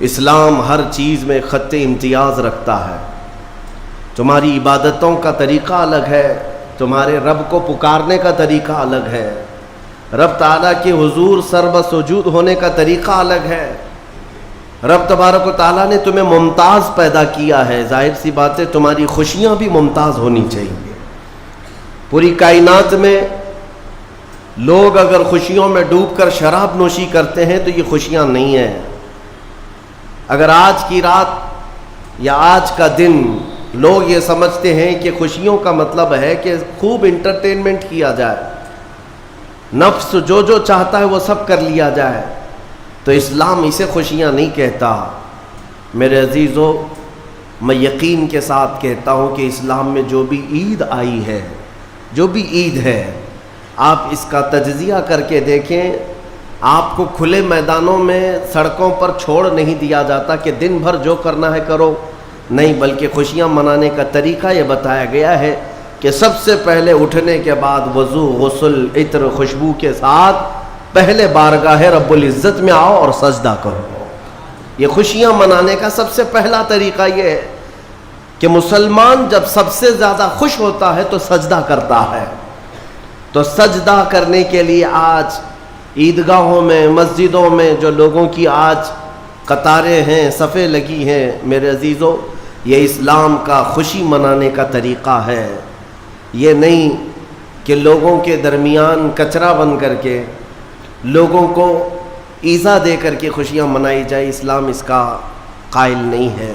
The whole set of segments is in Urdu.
اسلام ہر چیز میں خط امتیاز رکھتا ہے. تمہاری عبادتوں کا طریقہ الگ ہے، تمہارے رب کو پکارنے کا طریقہ الگ ہے، رب تعالیٰ کے حضور سرب سجود ہونے کا طریقہ الگ ہے. رب تبارک و تعالیٰ نے تمہیں ممتاز پیدا کیا ہے، ظاہر سی بات ہے تمہاری خوشیاں بھی ممتاز ہونی چاہیے. پوری کائنات میں لوگ اگر خوشیوں میں ڈوب کر شراب نوشی کرتے ہیں تو یہ خوشیاں نہیں ہیں. اگر آج کی رات یا آج کا دن لوگ یہ سمجھتے ہیں کہ خوشیوں کا مطلب ہے کہ خوب انٹرٹینمنٹ کیا جائے، نفس جو چاہتا ہے وہ سب کر لیا جائے، تو اسلام اسے خوشیاں نہیں کہتا. میرے عزیزو، میں یقین کے ساتھ کہتا ہوں کہ اسلام میں جو بھی عید آئی ہے، جو بھی عید ہے، آپ اس کا تجزیہ کر کے دیکھیں. آپ کو کھلے میدانوں میں سڑکوں پر چھوڑ نہیں دیا جاتا کہ دن بھر جو کرنا ہے کرو، نہیں، بلکہ خوشیاں منانے کا طریقہ یہ بتایا گیا ہے کہ سب سے پہلے اٹھنے کے بعد وضو، غسل، عطر، خوشبو کے ساتھ پہلے بارگاہ رب العزت میں آؤ اور سجدہ کرو. یہ خوشیاں منانے کا سب سے پہلا طریقہ یہ ہے کہ مسلمان جب سب سے زیادہ خوش ہوتا ہے تو سجدہ کرتا ہے. تو سجدہ کرنے کے لیے آج عیدگاہوں میں، مسجدوں میں جو لوگوں کی آج قطاریں ہیں، صفیں لگی ہیں، میرے عزیزو، یہ اسلام کا خوشی منانے کا طریقہ ہے. یہ نہیں کہ لوگوں کے درمیان کچرا بن کر کے لوگوں کو ایذا دے کر کے خوشیاں منائی جائے. اسلام اس کا قائل نہیں ہے.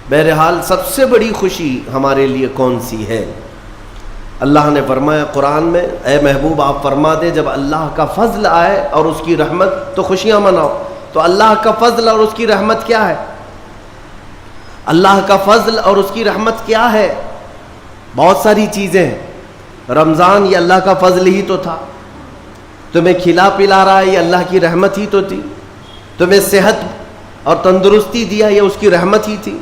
بہرحال سب سے بڑی خوشی ہمارے لیے کون سی ہے؟ اللہ نے فرمایا قرآن میں، اے محبوب آپ فرما دیں جب اللہ کا فضل آئے اور اس کی رحمت تو خوشیاں مناؤ. تو اللہ کا فضل اور اس کی رحمت کیا ہے؟ اللہ کا فضل اور اس کی رحمت کیا ہے؟ بہت ساری چیزیں. رمضان یہ اللہ کا فضل ہی تو تھا. تمہیں کھلا پلا رہا ہے یہ اللہ کی رحمت ہی تو تھی. تمہیں صحت اور تندرستی دیا یہ اس کی رحمت ہی تھی.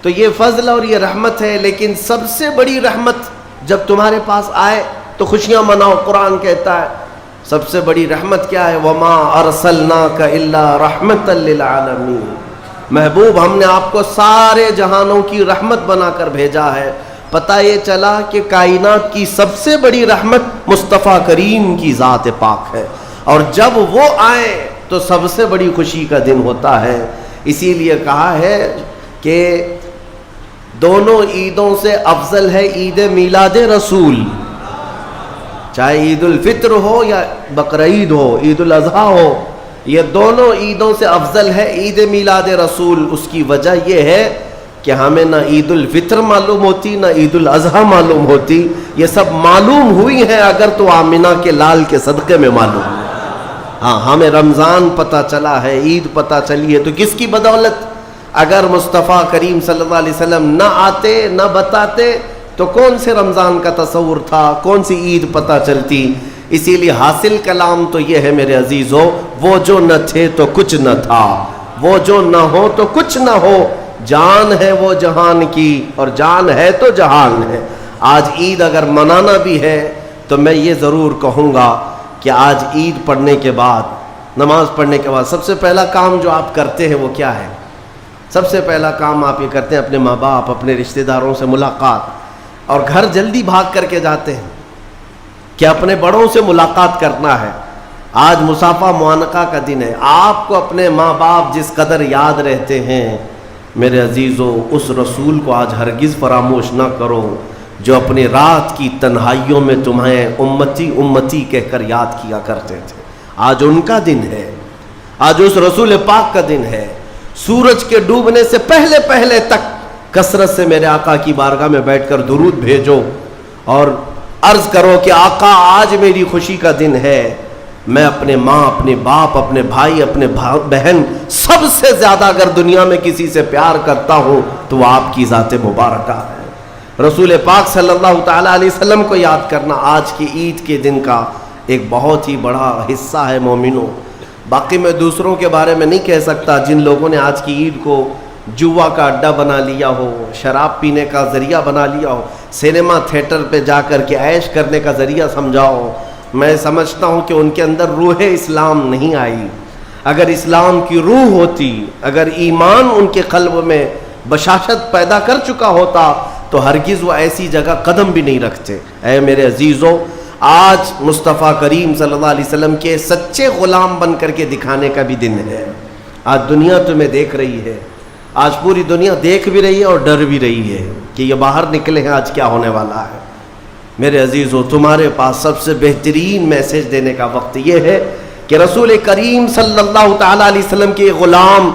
تو یہ فضل اور یہ رحمت ہے. لیکن سب سے بڑی رحمت جب تمہارے پاس آئے تو خوشیاں مناؤ. قرآن کہتا ہے سب سے بڑی رحمت کیا ہے؟ وَمَا أَرْسَلْنَاكَ إِلَّا رَحْمَةً لِّلْعَالَمِينَ. محبوب ہم نے آپ کو سارے جہانوں کی رحمت بنا کر بھیجا ہے. پتہ یہ چلا کہ کائنات کی سب سے بڑی رحمت مصطفیٰ کریم کی ذات پاک ہے، اور جب وہ آئیں تو سب سے بڑی خوشی کا دن ہوتا ہے. اسی لیے کہا ہے کہ دونوں عیدوں سے افضل ہے عید میلاد رسول. چاہے عید الفطر ہو یا بقرعید ہو، عید الاضحیٰ ہو، یہ دونوں عیدوں سے افضل ہے عید میلاد رسول. اس کی وجہ یہ ہے کہ ہمیں نہ عید الفطر معلوم ہوتی نہ عید الاضحیٰ معلوم ہوتی. یہ سب معلوم ہوئی ہیں اگر تو آمنہ کے لال کے صدقے میں معلوم ہے. ہاں، ہمیں رمضان پتہ چلا ہے، عید پتہ چلی ہے، تو کس کی بدولت؟ اگر مصطفیٰ کریم صلی اللہ علیہ وسلم نہ آتے نہ بتاتے تو کون سے رمضان کا تصور تھا، کون سی عید پتہ چلتی؟ اسی لیے حاصل کلام تو یہ ہے میرے عزیزو، وہ جو نہ تھے تو کچھ نہ تھا، وہ جو نہ ہو تو کچھ نہ ہو. جان ہے وہ جہان کی اور جان ہے تو جہان ہے. آج عید اگر منانا بھی ہے تو میں یہ ضرور کہوں گا کہ آج عید پڑھنے کے بعد، نماز پڑھنے کے بعد سب سے پہلا کام جو آپ کرتے ہیں وہ کیا ہے؟ سب سے پہلا کام آپ یہ کرتے ہیں اپنے ماں باپ، اپنے رشتہ داروں سے ملاقات، اور گھر جلدی بھاگ کر کے جاتے ہیں کہ اپنے بڑوں سے ملاقات کرنا ہے. آج مصافحہ معانقہ کا دن ہے. آپ کو اپنے ماں باپ جس قدر یاد رہتے ہیں میرے عزیزو، اس رسول کو آج ہرگز فراموش نہ کرو جو اپنی رات کی تنہائیوں میں تمہیں امتی امتی کہہ کر یاد کیا کرتے تھے. آج ان کا دن ہے، آج اس رسول پاک کا دن ہے. سورج کے ڈوبنے سے پہلے پہلے تک کثرت سے میرے آقا کی بارگاہ میں بیٹھ کر درود بھیجو اور عرض کرو کہ آقا آج میری خوشی کا دن ہے. میں اپنے ماں، اپنے باپ، اپنے بھائی، اپنے بہن، سب سے زیادہ اگر دنیا میں کسی سے پیار کرتا ہوں تو وہ آپ کی ذات مبارکہ ہے. رسول پاک صلی اللہ تعالیٰ علیہ وسلم کو یاد کرنا آج کی عید کے دن کا ایک بہت ہی بڑا حصہ ہے مومنوں. باقی میں دوسروں کے بارے میں نہیں کہہ سکتا جن لوگوں نے آج کی عید کو جوا کا اڈا بنا لیا ہو، شراب پینے کا ذریعہ بنا لیا ہو، سینما تھیٹر پہ جا کر کے عیش کرنے کا ذریعہ سمجھا ہو. میں سمجھتا ہوں کہ ان کے اندر روح اسلام نہیں آئی. اگر اسلام کی روح ہوتی، اگر ایمان ان کے قلب میں بشاشت پیدا کر چکا ہوتا تو ہرگز وہ ایسی جگہ قدم بھی نہیں رکھتے۔ اے میرے عزیزو، آج مصطفیٰ کریم صلی اللہ علیہ وسلم کے سچے غلام بن کر کے دکھانے کا بھی دن ہے۔ آج دنیا تمہیں دیکھ رہی ہے، آج پوری دنیا دیکھ بھی رہی ہے اور ڈر بھی رہی ہے کہ یہ باہر نکلے ہیں آج کیا ہونے والا ہے۔ میرے عزیزو، تمہارے پاس سب سے بہترین میسج دینے کا وقت یہ ہے کہ رسول کریم صلی اللہ تعالیٰ علیہ وسلم کے غلام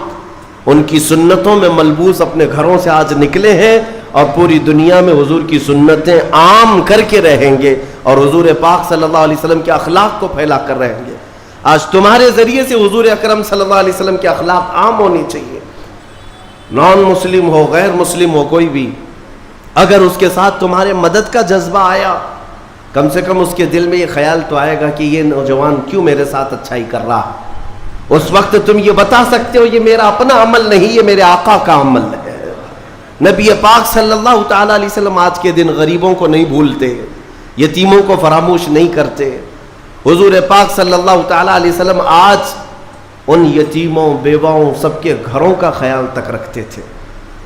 ان کی سنتوں میں ملبوس اپنے گھروں سے آج نکلے ہیں اور پوری دنیا میں حضور کی سنتیں عام کر کے رہیں گے اور حضور پاک صلی اللہ علیہ وسلم کے اخلاق کو پھیلا کر رہیں گے۔ آج تمہارے ذریعے سے حضور اکرم صلی اللہ علیہ وسلم کے اخلاق عام ہونی چاہیے۔ نان مسلم ہو، غیر مسلم ہو، کوئی بھی اگر اس کے ساتھ تمہارے مدد کا جذبہ آیا، کم سے کم اس کے دل میں یہ خیال تو آئے گا کہ یہ نوجوان کیوں میرے ساتھ اچھائی کر رہا ہے۔ اس وقت تم یہ بتا سکتے ہو یہ میرا اپنا عمل نہیں، یہ میرے آقا کا عمل ہے۔ نبی پاک صلی اللہ تعالیٰ علیہ وسلم آج کے دن غریبوں کو نہیں بھولتے، یتیموں کو فراموش نہیں کرتے۔ حضور پاک صلی اللہ تعالیٰ علیہ وسلم آج ان یتیموں، بیواؤں، سب کے گھروں کا خیال تک رکھتے تھے۔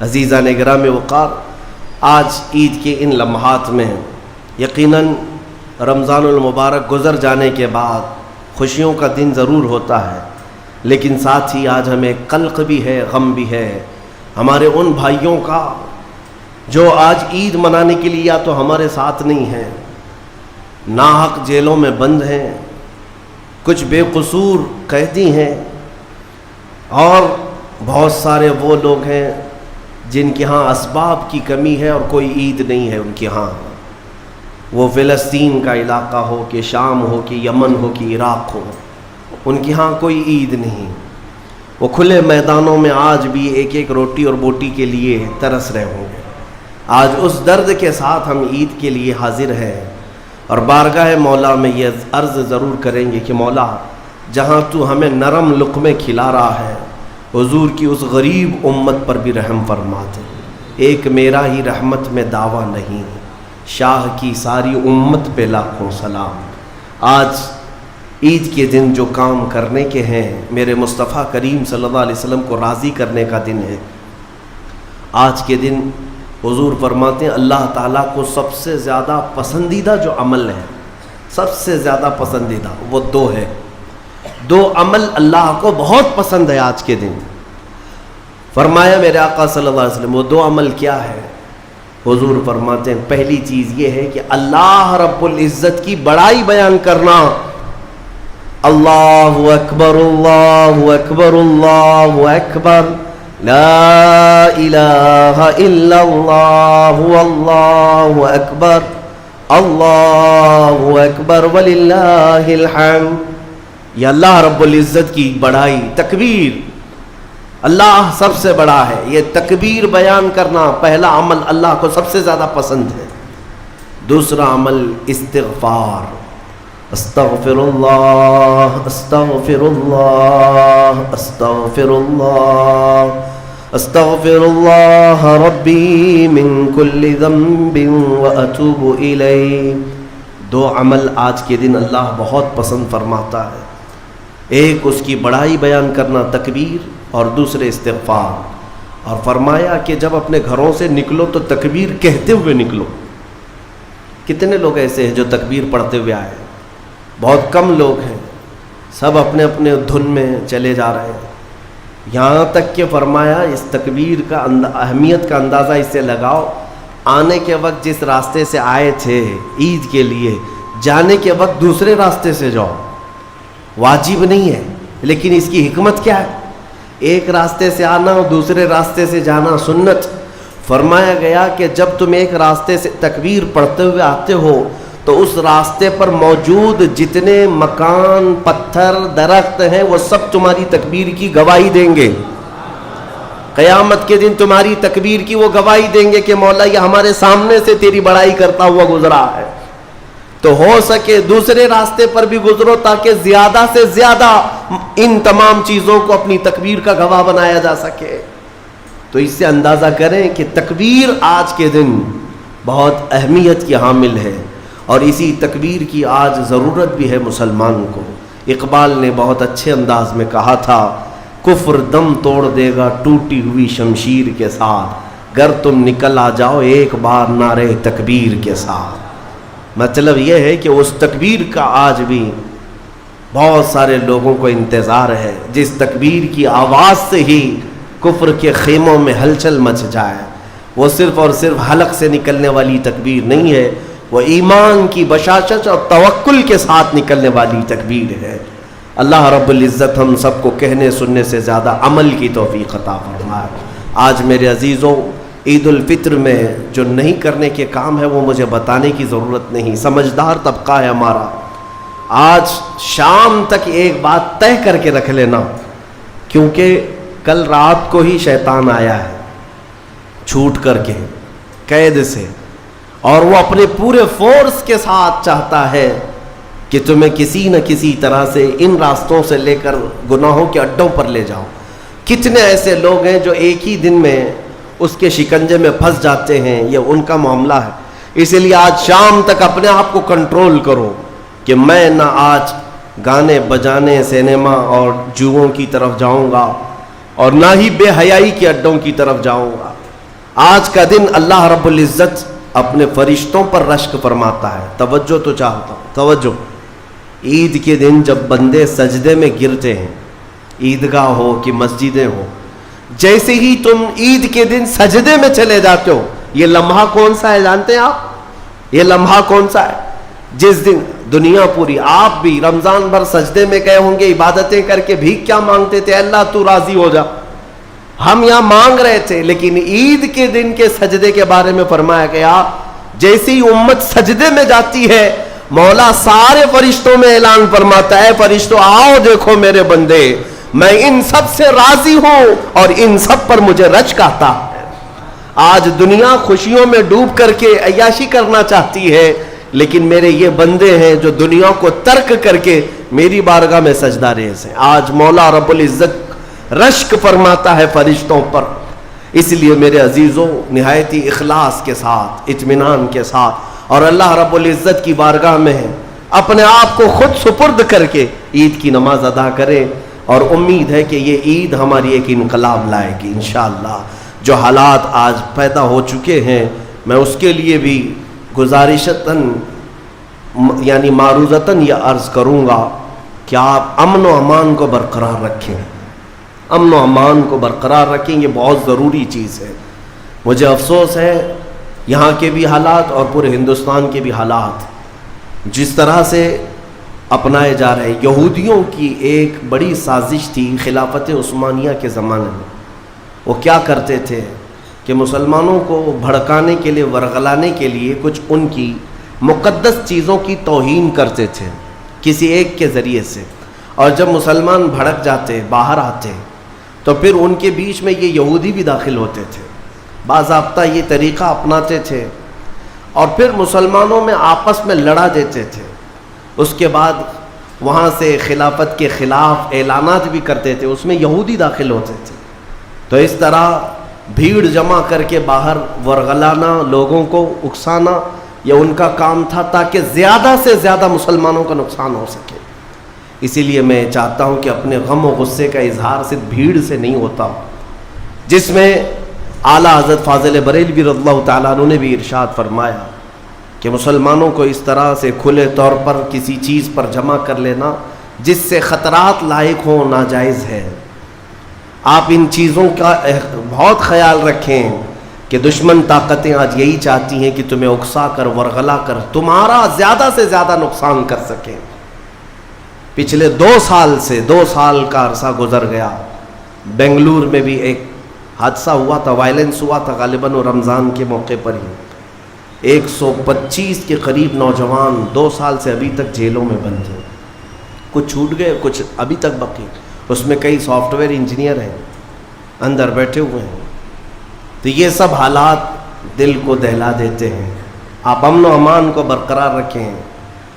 عزیزان گرام وقار، آج عید کے ان لمحات میں یقیناً رمضان المبارک گزر جانے کے بعد خوشیوں کا دن ضرور ہوتا ہے، لیکن ساتھ ہی آج ہمیں قلق بھی ہے، غم بھی ہے ہمارے ان بھائیوں کا جو آج عید منانے کے لیے یا تو ہمارے ساتھ نہیں ہیں، ناحق جیلوں میں بند ہیں، کچھ بے قصور قیدی ہیں، اور بہت سارے وہ لوگ ہیں جن کے ہاں اسباب کی کمی ہے اور کوئی عید نہیں ہے ان کے ہاں۔ وہ فلسطین کا علاقہ ہو کہ شام ہو کہ یمن ہو کہ عراق ہو، ان کے ہاں کوئی عید نہیں۔ وہ کھلے میدانوں میں آج بھی ایک ایک روٹی اور بوٹی کے لیے ترس رہے ہوں گے۔ آج اس درد کے ساتھ ہم عید کے لیے حاضر ہیں اور بارگاہ مولا میں یہ عرض ضرور کریں گے کہ مولا، جہاں تو ہمیں نرم لقمے کھلا رہا ہے، حضور کی اس غریب امت پر بھی رحم فرما دے۔ ایک میرا ہی رحمت میں دعویٰ نہیں، شاہ کی ساری امت پہ لاکھوں سلام۔ آج عید کے دن جو کام کرنے کے ہیں، میرے مصطفیٰ کریم صلی اللہ علیہ وسلم کو راضی کرنے کا دن ہے۔ آج کے دن حضور فرماتے ہیں اللہ تعالیٰ کو سب سے زیادہ پسندیدہ جو عمل ہے، سب سے زیادہ پسندیدہ وہ دو ہے۔ دو عمل اللہ کو بہت پسند ہے آج کے دن۔ فرمایا میرے آقا صلی اللہ علیہ وسلم وہ دو عمل کیا ہے؟ حضور فرماتے ہیں پہلی چیز یہ ہے کہ اللہ رب العزت کی بڑائی بیان کرنا۔ اللہ اکبر اللہ اکبر اللہ اکبر، لا الہ الا اللہ اللہ اکبر اللہ اکبر وللہ الحمد۔ یہ اللہ رب العزت کی بڑائی، تکبیر، اللہ سب سے بڑا ہے، یہ تکبیر بیان کرنا پہلا عمل اللہ کو سب سے زیادہ پسند ہے۔ دوسرا عمل استغفار، استغفر اللہ استغفر اللہ استغفر اللہ استغفر اللہ ربی من کل ذنب واتوب الیہ۔ دو عمل آج کے دن اللہ بہت پسند فرماتا ہے، ایک اس کی بڑائی بیان کرنا تکبیر، اور دوسرے استغفار۔ اور فرمایا کہ جب اپنے گھروں سے نکلو تو تکبیر کہتے ہوئے نکلو۔ کتنے لوگ ایسے ہیں جو تکبیر پڑھتے ہوئے آئے؟ بہت کم لوگ ہیں، سب اپنے اپنے دھن میں چلے جا رہے ہیں۔ یہاں تک کہ فرمایا اس تکبیر کا اہمیت کا اندازہ اس سے لگاؤ، آنے کے وقت جس راستے سے آئے تھے عید کے لیے، جانے کے وقت دوسرے راستے سے جاؤ۔ واجب نہیں ہے، لیکن اس کی حکمت کیا ہے؟ ایک راستے سے آنا اور دوسرے راستے سے جانا سنت۔ فرمایا گیا کہ جب تم ایک راستے سے تکبیر پڑھتے ہوئے آتے ہو تو اس راستے پر موجود جتنے مکان، پتھر، درخت ہیں وہ سب تمہاری تکبیر کی گواہی دیں گے۔ قیامت کے دن تمہاری تکبیر کی وہ گواہی دیں گے کہ مولا یہ ہمارے سامنے سے تیری بڑائی کرتا ہوا گزرا ہے۔ تو ہو سکے دوسرے راستے پر بھی گزرو تاکہ زیادہ سے زیادہ ان تمام چیزوں کو اپنی تکبیر کا گواہ بنایا جا سکے۔ تو اس سے اندازہ کریں کہ تکبیر آج کے دن بہت اہمیت کی حامل ہے، اور اسی تکبیر کی آج ضرورت بھی ہے مسلمان کو۔ اقبال نے بہت اچھے انداز میں کہا تھا، کفر دم توڑ دے گا ٹوٹی ہوئی شمشیر کے ساتھ، گر تم نکل آ جاؤ ایک بار نعرے تکبیر کے ساتھ۔ مطلب یہ ہے کہ اس تکبیر کا آج بھی بہت سارے لوگوں کو انتظار ہے، جس تکبیر کی آواز سے ہی کفر کے خیموں میں ہلچل مچ جائے۔ وہ صرف اور صرف حلق سے نکلنے والی تکبیر نہیں ہے، وہ ایمان کی بشاشت اور توکل کے ساتھ نکلنے والی تکبیر ہے۔ اللہ رب العزت ہم سب کو کہنے سننے سے زیادہ عمل کی توفیق عطا فرمائے۔ آج میرے عزیزوں، عید الفطر میں جو نہیں کرنے کے کام ہے وہ مجھے بتانے کی ضرورت نہیں، سمجھدار طبقہ ہے ہمارا۔ آج شام تک ایک بات طے کر کے رکھ لینا، کیونکہ کل رات کو ہی شیطان آیا ہے چھوٹ کر کے قید سے، اور وہ اپنے پورے فورس کے ساتھ چاہتا ہے کہ تمہیں کسی نہ کسی طرح سے ان راستوں سے لے کر گناہوں کے اڈوں پر لے جاؤ۔ کتنے ایسے لوگ ہیں جو ایک ہی دن میں اس کے شکنجے میں پھنس جاتے ہیں، یہ ان کا معاملہ ہے۔ اسی لیے آج شام تک اپنے آپ کو کنٹرول کرو کہ میں نہ آج گانے بجانے، سینما اور جوؤں کی طرف جاؤں گا، اور نہ ہی بے حیائی کے اڈوں کی طرف جاؤں گا۔ آج کا دن اللہ رب العزت اپنے فرشتوں پر رشک فرماتا ہے۔ توجہ تو چاہتا ہوں، توجہ۔ عید کے دن جب بندے سجدے میں گرتے ہیں، عیدگاہ ہو کہ مسجدیں ہو، جیسے ہی تم عید کے دن سجدے میں چلے جاتے ہو، یہ لمحہ کون سا ہے جانتے ہیں آپ؟ یہ لمحہ کون سا ہے؟ جس دن دنیا پوری، آپ بھی رمضان بھر سجدے میں گئے ہوں گے، عبادتیں کر کے بھیک کیا مانگتے تھے؟ اللہ تو راضی ہو جا۔ ہم یہاں مانگ رہے تھے، لیکن عید کے دن کے سجدے کے بارے میں فرمایا گیا، جیسی ہی امت سجدے میں جاتی ہے، مولا سارے فرشتوں میں اعلان فرماتا ہے، فرشتوں آؤ دیکھو میرے بندے، میں ان سب سے راضی ہوں اور ان سب پر مجھے رشک آتا ہے۔ آج دنیا خوشیوں میں ڈوب کر کے عیاشی کرنا چاہتی ہے، لیکن میرے یہ بندے ہیں جو دنیا کو ترک کر کے میری بارگاہ میں سجدہ ریز ہیں۔ آج مولا رب العزت رشک فرماتا ہے فرشتوں پر۔ اس لیے میرے عزیزوں، نہایتی اخلاص کے ساتھ، اطمینان کے ساتھ، اور اللہ رب العزت کی بارگاہ میں اپنے آپ کو خود سپرد کر کے عید کی نماز ادا کریں، اور امید ہے کہ یہ عید ہماری ایک انقلاب لائے گی انشاءاللہ۔ جو حالات آج پیدا ہو چکے ہیں، میں اس کے لیے بھی گزارشتاً یعنی معروضتاً یہ عرض کروں گا کہ آپ امن و امان کو برقرار رکھیں، امن و امان کو برقرار رکھیں، یہ بہت ضروری چیز ہے۔ مجھے افسوس ہے یہاں کے بھی حالات اور پورے ہندوستان کے بھی حالات جس طرح سے اپنائے جا رہے ہیں۔ یہودیوں کی ایک بڑی سازش تھی خلافت عثمانیہ کے زمانے میں۔ وہ کیا کرتے تھے کہ مسلمانوں کو بھڑکانے کے لیے، ورغلانے کے لیے کچھ ان کی مقدس چیزوں کی توہین کرتے تھے کسی ایک کے ذریعے سے، اور جب مسلمان بھڑک جاتے، باہر آتے، تو پھر ان کے بیچ میں یہ یہودی بھی داخل ہوتے تھے، باضابطہ یہ طریقہ اپناتے تھے، اور پھر مسلمانوں میں آپس میں لڑا دیتے تھے۔ اس کے بعد وہاں سے خلافت کے خلاف اعلانات بھی کرتے تھے، اس میں یہودی داخل ہوتے تھے۔ تو اس طرح بھیڑ جمع کر کے باہر ورغلانا، لوگوں کو اکسانا، یہ ان کا کام تھا تاکہ زیادہ سے زیادہ مسلمانوں کا نقصان ہو سکے۔ اسی لیے میں چاہتا ہوں کہ اپنے غم و غصے کا اظہار صرف بھیڑ سے نہیں ہوتا، جس میں اعلیٰ حضرت فاضل بریلوی رضی اللہ تعالیٰ عنہ نے بھی ارشاد فرمایا کہ مسلمانوں کو اس طرح سے کھلے طور پر کسی چیز پر جمع کر لینا جس سے خطرات لاحق ہوں ناجائز ہے۔ آپ ان چیزوں کا بہت خیال رکھیں کہ دشمن طاقتیں آج یہی چاہتی ہیں کہ تمہیں اکسا کر، ورغلا کر تمہارا زیادہ سے زیادہ نقصان کر سکیں۔ پچھلے 2 سال کا عرصہ گزر گیا، بنگلور میں بھی ایک حادثہ ہوا تھا، وائلنس ہوا تھا، غالباً رمضان کے موقع پر ہی 125 کے قریب نوجوان 2 سال سے ابھی تک جیلوں میں بند ہیں۔ کچھ چھوٹ گئے، کچھ ابھی تک باقی، اس میں کئی سافٹ ویئر انجینئر ہیں اندر بیٹھے ہوئے ہیں۔ تو یہ سب حالات دل کو دہلا دیتے ہیں۔ آپ امن و امان کو برقرار رکھیں،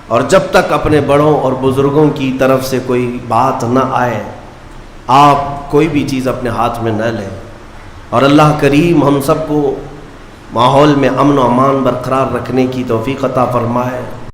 اور جب تک اپنے بڑوں اور بزرگوں کی طرف سے کوئی بات نہ آئے، آپ کوئی بھی چیز اپنے ہاتھ میں نہ لیں، اور اللہ کریم ہم سب کو ماحول میں امن و امان برقرار رکھنے کی توفیق عطا فرمائے۔